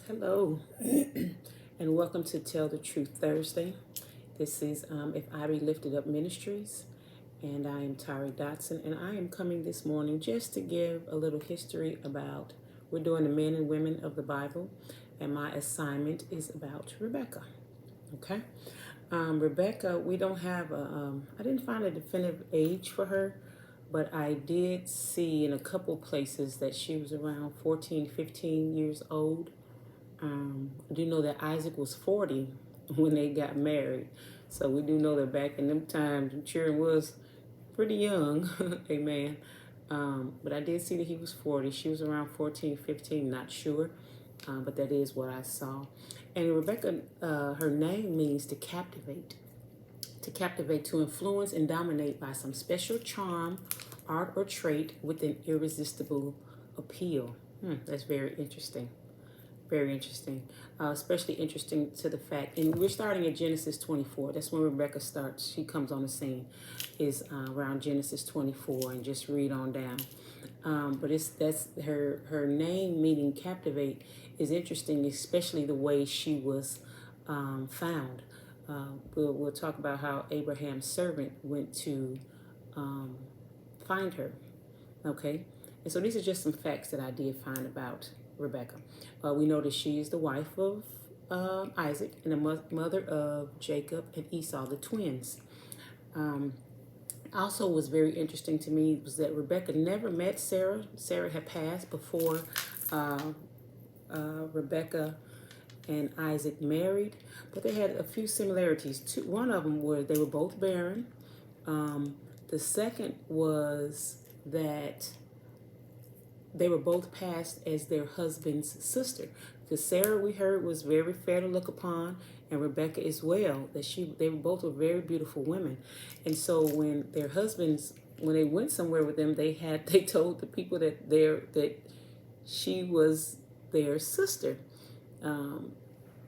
Hello, and welcome to Tell the Truth Thursday. This is If I Be Lifted Up Ministries, and I am Dotson, and I am coming this morning just to give a little history about, we're doing the men and women of the Bible, and my assignment is about Rebekah. Okay? Rebekah, we don't have I didn't find a definitive age for her, but I did see in a couple places that she was around 14, 15 years old. I do know that Isaac was 40 when they got married. So we do know that back in them times, the children was pretty young. Amen. But I did see that he was 40. She was around 14, 15, not sure. But that is what I saw. And Rebekah, her name means to captivate. To captivate, to influence and dominate by some special charm, art, or trait with an irresistible appeal. That's very interesting. Very interesting, especially interesting to the fact, and we're starting at Genesis 24. That's when Rebekah starts. She comes on the scene, is around Genesis 24, and just read on down. But that's her name meaning captivate is interesting, especially the way she was found. We'll talk about how Abraham's servant went to find her. Okay, and so these are just some facts that I did find about Rebekah. We know that she is the wife of Isaac and the mother of Jacob and Esau, the twins. Also was very interesting to me was that Rebekah never met Sarah. Sarah had passed before Rebekah and Isaac married, but they had a few similarities. One of them was they were both barren. The second was that they were both passed as their husband's sister. Because Sarah, we heard, was very fair to look upon, and Rebekah as well. They both were very beautiful women. And so when their husbands, when they went somewhere with them, they told the people that she was their sister,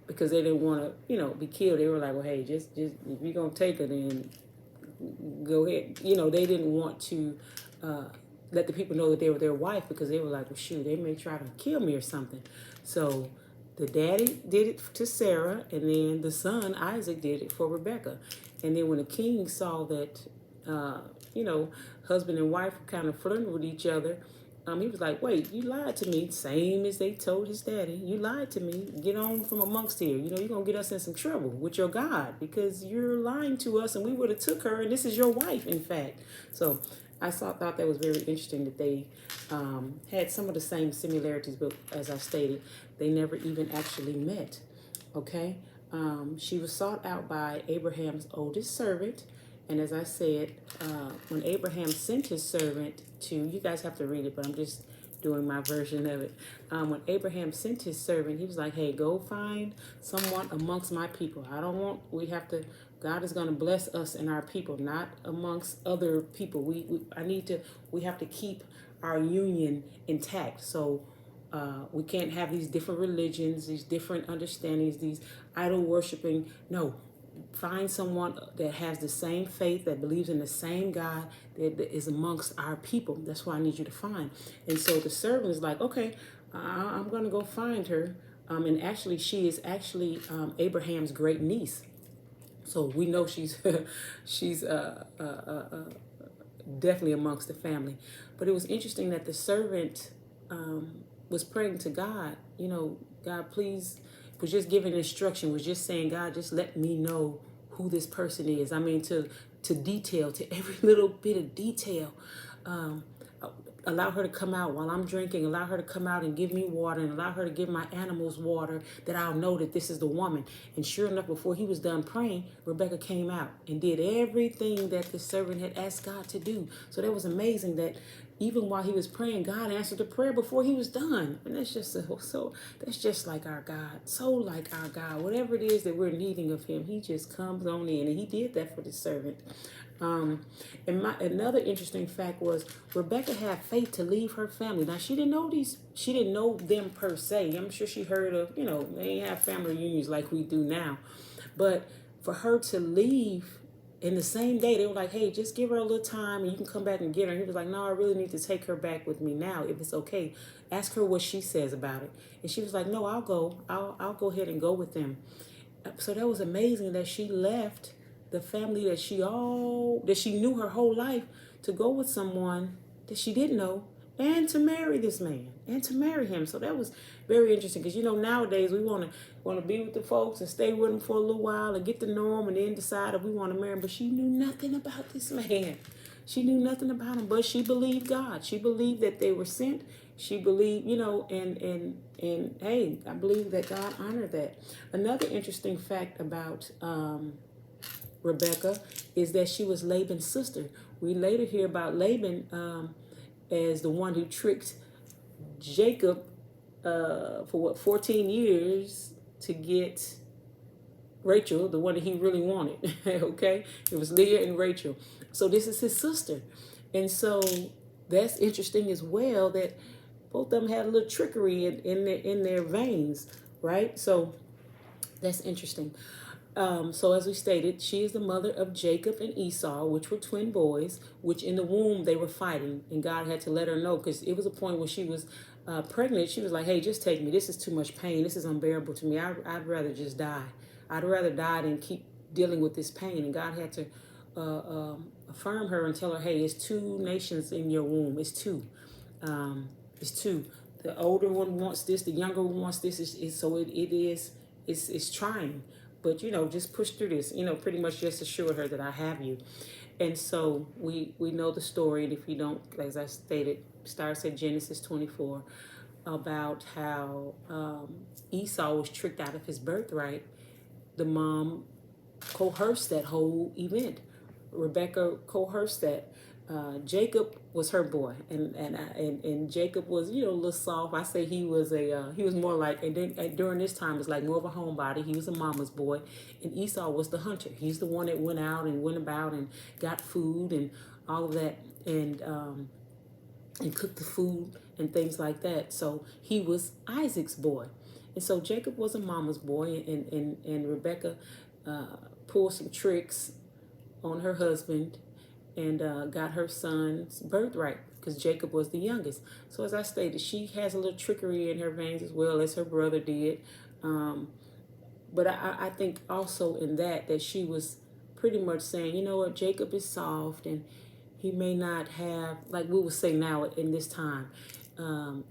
because they didn't want to, be killed. They were like, well, hey, just if you're gonna take her, then go ahead. They didn't want to let the people know that they were their wife, because they were like, well, shoot, they may try to kill me or something. So the daddy did it to Sarah, and then the son, Isaac, did it for Rebekah. And then when the king saw that, husband and wife kind of flirting with each other, he was like, wait, you lied to me, same as they told his daddy. You lied to me. Get on from amongst here. You're going to get us in some trouble with your God, because you're lying to us, and we would have took her, and this is your wife, in fact. So I thought that was very interesting that they had some of the same similarities, but as I stated, they never even actually met. Okay? She was sought out by Abraham's oldest servant, and as I said, when Abraham sent his servant to, you guys have to read it, but I'm just doing my version of it. When Abraham sent his servant, he was like, hey, go find someone amongst my people. God is going to bless us and our people, not amongst other people. We have to keep our union intact. So we can't have these different religions, these different understandings, these idol worshiping. No, find someone that has the same faith, that believes in the same God, that is amongst our people. That's what I need you to find. And so the servant is like, okay, I'm going to go find her. And actually, she is Abraham's great niece. So we know she's definitely amongst the family. But it was interesting that the servant was praying to God. God, please, was just giving instruction, was just saying, God, just let me know who this person is. I mean, to detail, to every little bit of detail. Allow her to come out while I'm drinking. Allow her to come out and give me water, and allow her to give my animals water, that I'll know that this is the woman. And sure enough, before he was done praying, Rebekah came out and did everything that the servant had asked God to do. So that was amazing that even while he was praying, God answered the prayer before he was done. And that's just that's just like our God. So like our God. Whatever it is that we're needing of him, he just comes on in. And he did that for the servant. Another interesting fact was Rebekah had faith to leave her family. Now she didn't know them per se. I'm sure she heard of, they ain't have family reunions like we do now. But for her to leave in the same day, they were like, hey, just give her a little time and you can come back and get her. And he was like, no, I really need to take her back with me now. If it's okay, ask her what she says about it. And she was like, no, I'll go. I'll go ahead and go with them. So that was amazing that she left the family that she knew her whole life to go with someone that she didn't know and to marry this man and to marry him. So that was very interesting because, nowadays we want to be with the folks and stay with them for a little while and get to know them and then decide if we want to marry him. But she knew nothing about this man. She knew nothing about him, but she believed God. She believed that they were sent. She believed, and hey, I believe that God honored that. Another interesting fact about Rebekah is that she was Laban's sister. We later hear about Laban as the one who tricked Jacob for 14 years to get Rachel, the one that he really wanted. Okay, it was Leah and Rachel. So this is his sister, and so that's interesting as well that both of them had a little trickery in their veins, right? So that's interesting. So as we stated, she is the mother of Jacob and Esau, which were twin boys, which in the womb they were fighting, and God had to let her know because it was a point when she was pregnant. She was like, hey, just take me. This is too much pain. This is unbearable to me. I'd rather just die. I'd rather die than keep dealing with this pain. And God had to affirm her and tell her, hey, it's two nations in your womb. It's two. It's two. The older one wants this. The younger one wants this. It's trying. But, just push through this. Pretty much just assure her that I have you. And so we know the story. And if you don't, as I stated, starts at Genesis 24 about how Esau was tricked out of his birthright. The mom coerced that whole event. Rebekah coerced that. Jacob was her boy, and Jacob was a little soft. I say he was more like, and then during this time it's like more of a homebody. He was a mama's boy, and Esau was the hunter. He's the one that went out and went about and got food and all of that, and cooked the food and things like that. So he was Isaac's boy, and so Jacob was a mama's boy, and Rebekah pulled some tricks on her husband and got her son's birthright because Jacob was the youngest. So as I stated, she has a little trickery in her veins as well as her brother did. But I think also in that she was pretty much saying, you know what, Jacob is soft and he may not have, like we would say now in this time,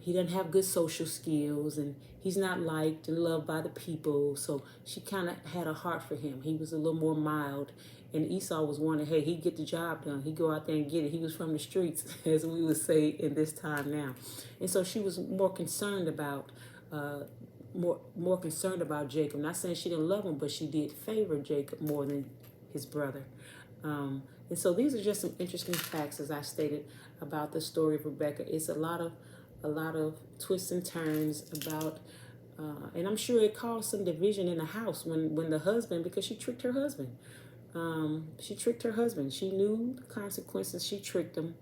he doesn't have good social skills and he's not liked and loved by the people. So she kind of had a heart for him. He was a little more mild. And Esau was one that, hey, he'd get the job done. He'd go out there and get it. He was from the streets, as we would say in this time now. And so she was more concerned about Jacob. Not saying she didn't love him, but she did favor Jacob more than his brother. And so these are just some interesting facts, as I stated, about the story of Rebekah. It's a lot of twists and turns about, and I'm sure it caused some division in the house when the husband, because she tricked her husband. She knew the consequences. She tricked him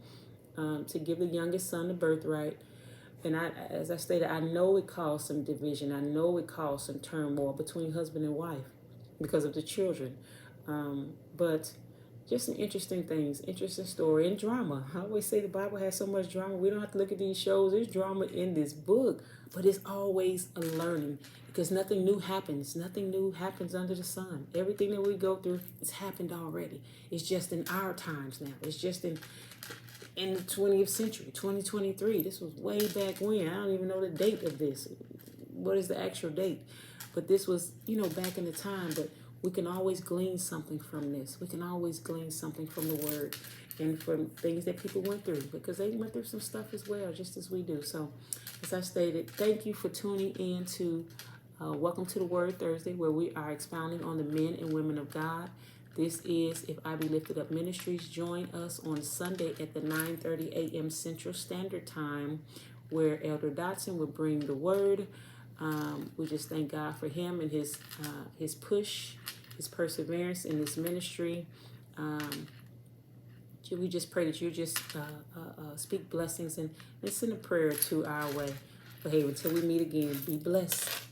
to give the youngest son the birthright. And as I stated, I know it caused some division. I know it caused some turmoil between husband and wife because of the children. But just some interesting things, interesting story, and drama. I always say the Bible has so much drama. We don't have to look at these shows. There's drama in this book, but it's always a learning because nothing new happens. Nothing new happens under the sun. Everything that we go through, it's happened already. It's just in our times now. It's just in the 20th century, 2023. This was way back when. I don't even know the date of this. What is the actual date? But this was, back in the time. But we can always glean something from this. We can always glean something from the word and from things that people went through because they went through some stuff as well, just as we do. So, as I stated, thank you for tuning in to Welcome to the Word Thursday, where we are expounding on the men and women of God. This is If I Be Lifted Up Ministries. Join us on Sunday at the 9:30 a.m. Central Standard Time, where Elder Dotson will bring the word. We just thank God for him and his push, his perseverance in this ministry. We just pray that you just speak blessings and send a prayer to our way. But hey, until we meet again, be blessed.